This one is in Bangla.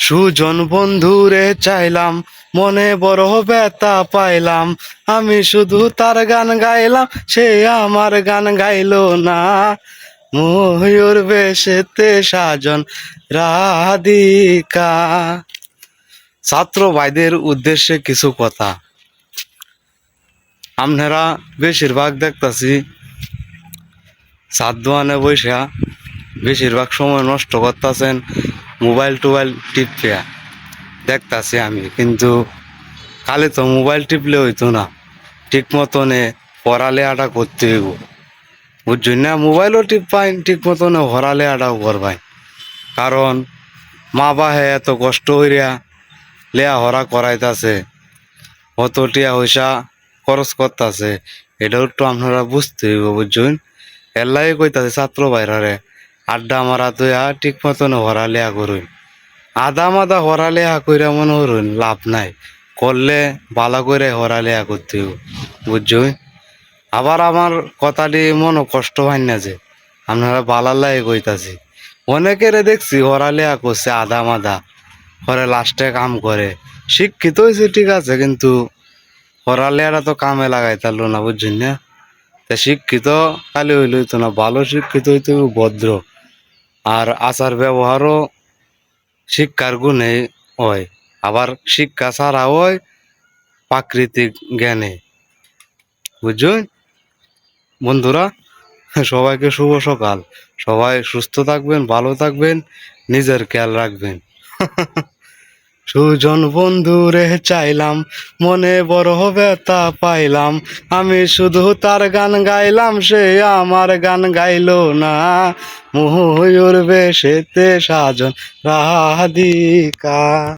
সুজন বন্ধুরে চাইলাম, মনে বড় ব্যথা পাইলাম। আমি শুধু তার গান গাইলাম, সে আমার গান গাইলো না। ময়ূর বেশেতে সাজন রাধিকা। ছাত্র ভাইদের উদ্দেশ্যে কিছু কথা। আপনারা বেশিরভাগ দেখতাছি ছাদ দোয়ানে বৈশা বেশিরভাগ সময় নষ্ট করতেছেন মোবাইল টোবাইল টিপিয়া। দেখতাছি আমি, কিন্তু খালি তো মোবাইল টিপলে হইতো না, ঠিক মতনে পড়ালেখাটা করতে হইব, বুঝছেন না? মোবাইলও টিপাইন, ঠিক মতনে পড়ালেখাটাও করবাই। কারণ মা বাহে এত কষ্ট হইয়া লেয়া হরা করাইতাছে, অত টিয়া পয়সা খরচ করতেছে, এটাও একটু আপনারা বুঝতে হইব, বুঝছেন? এর লাগে কইতাছে ছাত্র ভাইরারে আড্ডা মারা তুইয়া ঠিক মতন হরালেয়া করুন। আদা মাদা হরালেয়া কইরা মনে করুন লাভ নাই, করলে ভালো করে হরালেয়া করতে হইব, বুঝছই? আবার আমার কথাটি মনে কষ্ট হয় না যে আপনারা বালার লাগে কইতাছি। অনেকেরে দেখছি হরালেয়া করছে আদা মাদা, পরে লাস্টে কাম করে। শিক্ষিত হয়েছে ঠিক আছে, কিন্তু পড়ালেখাটা তো কামে লাগাইতাল না, বুঝছেন না? তা শিক্ষিত খালি হইলে হইতো না, ভালো শিক্ষিত হইতে হবে ভদ্র, আর আচার ব্যবহারও শিক্ষার গুণে হয়। আবার শিক্ষা ছাড়া হয় প্রাকৃতিক জ্ঞানে, বুঝছেন বন্ধুরা? সবাইকে শুভ সকাল। সবাই সুস্থ থাকবেন, ভালো থাকবেন, নিজের খেয়াল রাখবেন। সুজন বন্ধুরে চাইলাম, মনে বড় ব্যথা পাইলাম। আমি শুধু তার গান গাইলাম, সে আমার গান গাইলো না। ময়ূর বেশেতে সাজন রাধিকা।